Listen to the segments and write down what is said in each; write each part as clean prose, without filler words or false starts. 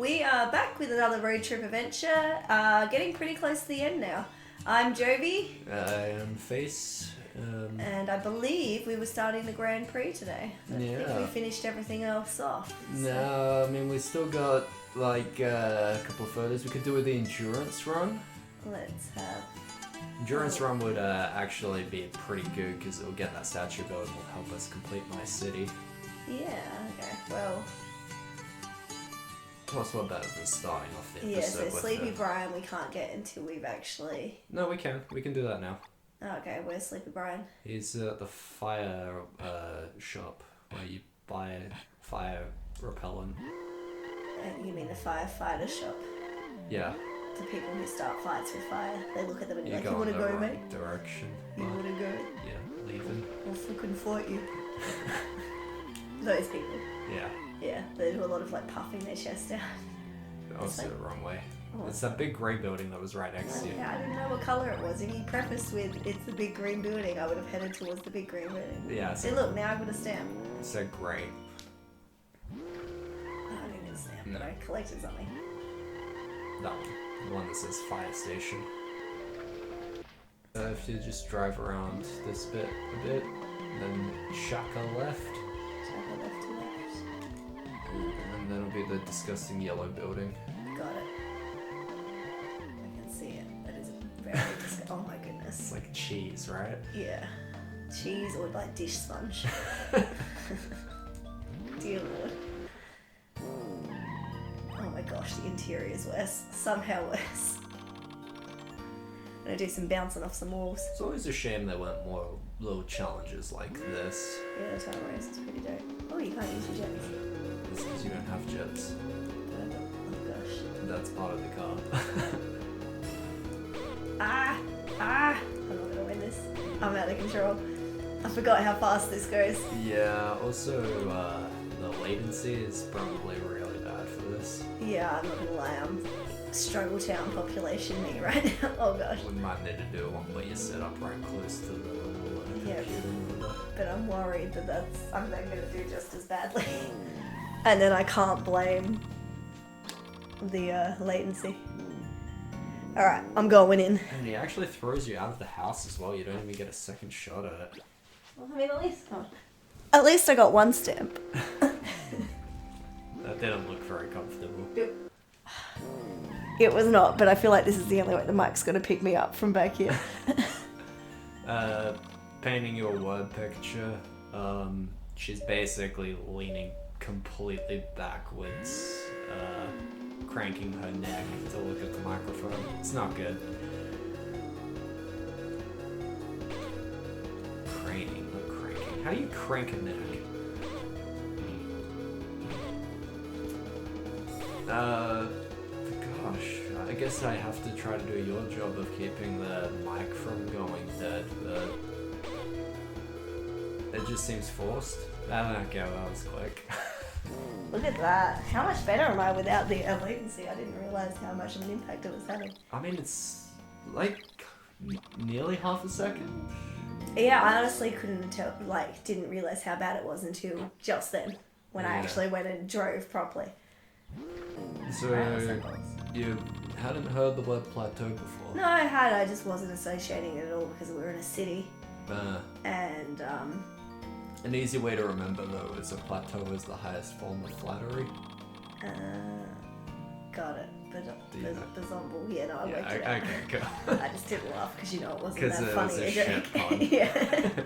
We are back with another road trip adventure, getting pretty close to the end now. I'm Jovi. I am Face. And I believe we were starting the Grand Prix today. I think we finished everything else off. So. No, I mean, we still got like a couple of photos we could do with the endurance run. Let's have... Endurance run would actually be pretty good because it'll get that statue build and will help us complete my city. Yeah, okay, well... Plus, what better than starting off the Yeah, episode so Sleepy Brian we can't get until we've actually... No, we can. We can do that now. Okay, where's Sleepy Brian? He's at the fire shop where you buy fire repellent. You mean the firefighter shop? Yeah. The people who start fights with fire, they look at them and be like, go you wanna in go, the mate? right direction. You wanna go? Yeah, leaving. I'll fucking fight you. Those people. Yeah. Yeah, they do a lot of like puffing their chest out. Also the wrong way. It's that big grey building that was right next to you. Yeah, I didn't know what colour it was. If you prefaced with, it's the big green building, I would have headed towards the big green building. Yeah. See, look, now I've got a stamp. It said grey. Oh, I didn't get a stamp, No. but I collected something. That one. The one that says fire station. If you just drive around this bit a bit, then Shaka left. Shaka left to left. And then it'll be the disgusting yellow building. Got it. I can see it. That is a very oh my goodness. It's like cheese, right? Yeah. Cheese or like dish sponge. Dear Lord. Oh my gosh, the interior is worse. Somehow worse. I'm gonna do some bouncing off some walls. It's always a shame there weren't more little challenges like this. Yeah, the tunnel race is pretty dope. Oh, you can't use your jets. It's because you don't have jets. Oh gosh. That's part of the car. I'm not gonna win this. I'm out of control. I forgot how fast this goes. Yeah, also the latency is probably really bad for this. Yeah, I'm not gonna lie, I'm struggle town population me right now. Oh gosh. We might need to do one where you set up right close to the little computer. But I'm worried that I'm then gonna do just as badly. And then I can't blame the latency. Alright, I'm going in. And he actually throws you out of the house as well. You don't even get a second shot at it. Well, I mean, at least I got one stamp. That didn't look very comfortable. It was not, but I feel like this is the only way the mic's gonna pick me up from back here. Painting your word picture, she's basically leaning completely backwards, cranking her neck to look at the microphone. It's not good. Craning, not cranking. How do you crank a neck? Gosh, I guess I have to try to do your job of keeping the mic from going dead, but it just seems forced. Okay, that was quick. Look at that. How much better am I without the latency? I didn't realise how much of an impact it was having. I mean, it's like nearly half a second. Yeah, I honestly couldn't tell, didn't realise how bad it was until just then, when I actually went and drove properly. So, you hadn't heard the word plateau before? No, I had. I just wasn't associating it at all because we were in a city. And, an easy way to remember, though, is a plateau is the highest form of flattery. Got it. The zomble. Yeah, no, I worked it out. Okay, cool. I just didn't laugh because, it wasn't that it funny was a a shit joke. pun. Yeah.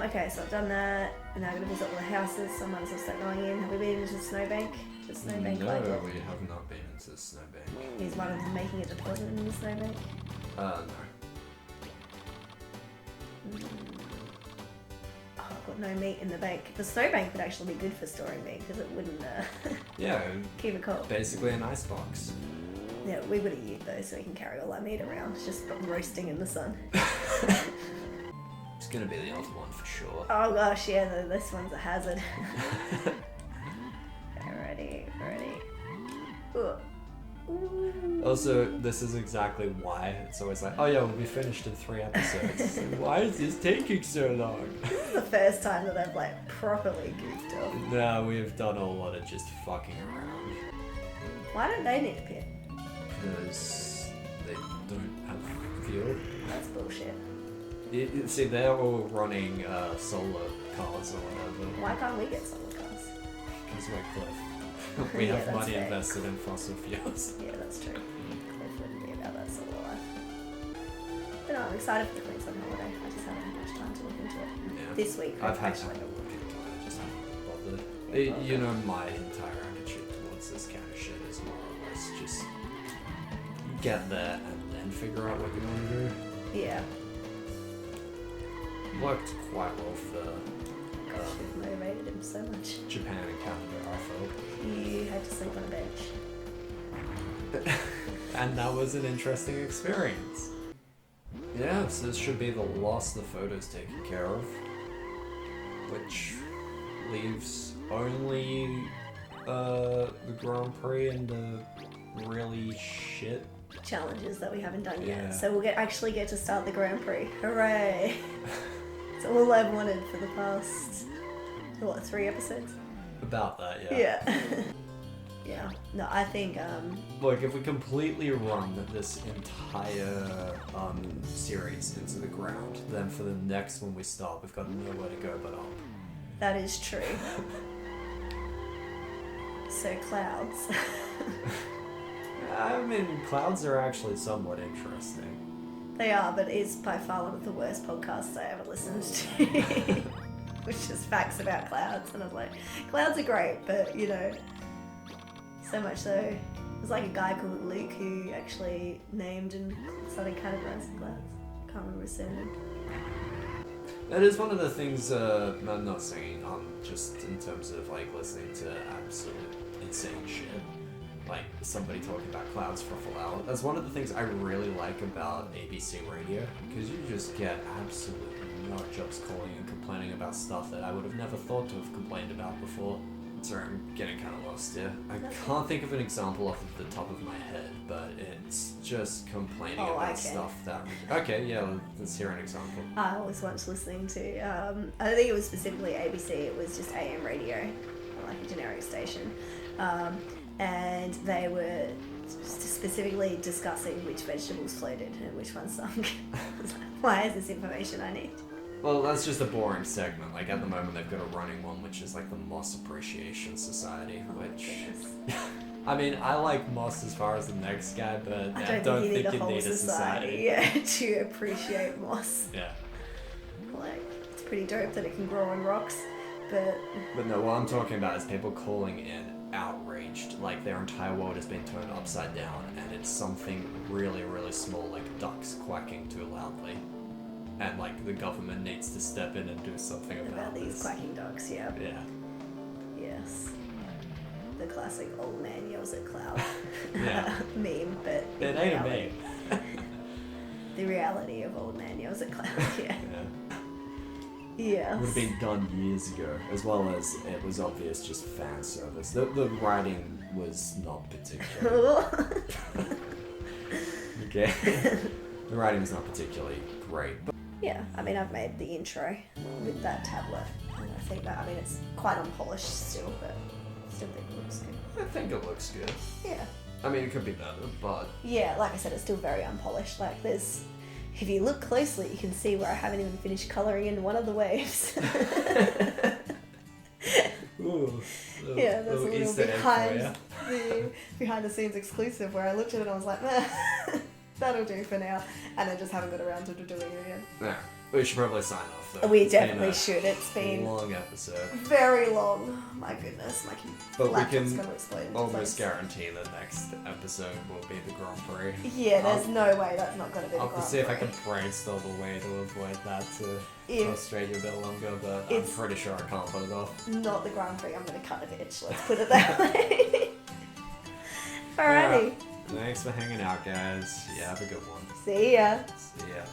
Okay, so I've done that. And now I'm going to visit all the houses, so I might as well start going in. Have we been into the snowbank? The snowbank No, like we have not been into the snowbank. Is one of them making a deposit in the snowbank? No. Oh, I've got no meat in the bank. The snowbank would actually be good for storing meat because it wouldn't Yeah. keep it cold. Basically an icebox. Yeah, we would have used those so we can carry all our meat around. It's just roasting in the sun. It's gonna be the odd one for sure. Oh gosh, yeah, this one's a hazard. Ready. Ooh. Also, this is exactly why it's always like, oh yeah, we'll be finished in 3 episodes. Why is this taking so long? This is the first time that I've like properly goofed off. No, we've done a lot of just fucking around. Why don't they need a pit? Because they don't have fuel. That's bullshit. See, they're all running solar cars or whatever. Why can't we get solar cars? Because we're Cliff. We Yeah, have that's money fair. invested in fossil fuels. Yeah, that's true. Cliff wouldn't be about that solar life. But no, I'm excited for the Queensland holiday. I just haven't had much time to look into it. Yeah. This week, I've had actually. time to look into it, I just haven't bothered. Yeah, You know, my entire attitude towards this kind of shit is more or less just get there and then figure out what you want to do. Yeah. Worked quite well for Gosh, we've motivated him so much. Japan and Canada, I felt. You had to sleep on a bench. And that was an interesting experience. Yeah, so this should be the last of the photos taken care of. Which leaves only the Grand Prix and the really shit. Challenges that we haven't done Yeah. yet. So we'll actually get to start the Grand Prix. Hooray! It's all I've wanted for the past, 3 episodes? About that, yeah. Yeah. Yeah. No, I think, Look, if we completely run this entire series into the ground, then for the next one we start, we've got nowhere to go but up. that is true. So, clouds. I mean, clouds are actually somewhat interesting. They are, but it's by far one of the worst podcasts I ever listened to. Which is facts about clouds. And I was like, clouds are great, but, you know, so much so. There's like a guy called Luke who actually named and started categorizing clouds. Can't remember his surname. That is one of the things, I'm not saying, just in terms of, like, listening to absolute insane shit. Like, somebody talking about clouds for a full hour. That's one of the things I really like about ABC Radio, because you just get absolute nut jobs calling and complaining about stuff that I would have never thought to have complained about before. Sorry, I'm getting kind of lost here. I can't think of an example off of the top of my head, but it's just complaining about stuff that... Okay, yeah, let's hear an example. I was once listening to, I don't think it was specifically ABC, it was just AM radio, like a generic station. And they were specifically discussing which vegetables floated and which ones sunk. I was like, why is this information I need? Well, that's just a boring segment. Like, at the moment, they've got a running one, which is like the Moss Appreciation Society, which... I mean, I like Moss as far as the next guy, but I don't think you need a society. Yeah, to appreciate moss. Yeah. Like, it's pretty dope that it can grow on rocks, but... But no, what I'm talking about is people calling in outraged, like their entire world has been turned upside down, and it's something really, really small, like ducks quacking too loudly. And like the government needs to step in and do something about these this. quacking ducks, yeah. Yeah. Yes. The classic old man yells at cloud Yeah. meme, but It ain't a meme. The reality of old man yells at cloud, yeah. Yeah. Yes. Would have been done years ago, as well as it was obvious just fan service. The writing was not particularly... Okay. The writing was not particularly great. But yeah, I mean, I've made the intro with that tablet, and I think that, I mean, it's quite unpolished still, but I still think it looks good. I think it looks good. Yeah. I mean, it could be better, but... Yeah, like I said, it's still very unpolished. Like, there's... If you look closely, you can see where I haven't even finished colouring in one of the waves. Ooh, Yeah, there's a little Easter egg behind the scenes exclusive where I looked at it and I was like, nah, that'll do for now. And I just haven't got around to doing it again. Yeah, we should probably sign off though. We It's been definitely a should. It's been long episode. very long. My goodness, my But we laptop's can going to explode into almost place. guarantee the next episode will be the Grand Prix. Yeah, there's no way that's not going to be the I'll Grand see if I Prix. can brainstorm a way to avoid that to If frustrate you a bit longer, but I'm it's pretty sure I can't put it off. not the Grand Prix, I'm going to cut a bitch. Let's put it that way. Alrighty. Thanks for hanging out, guys. Yeah, have a good one. See ya. See ya.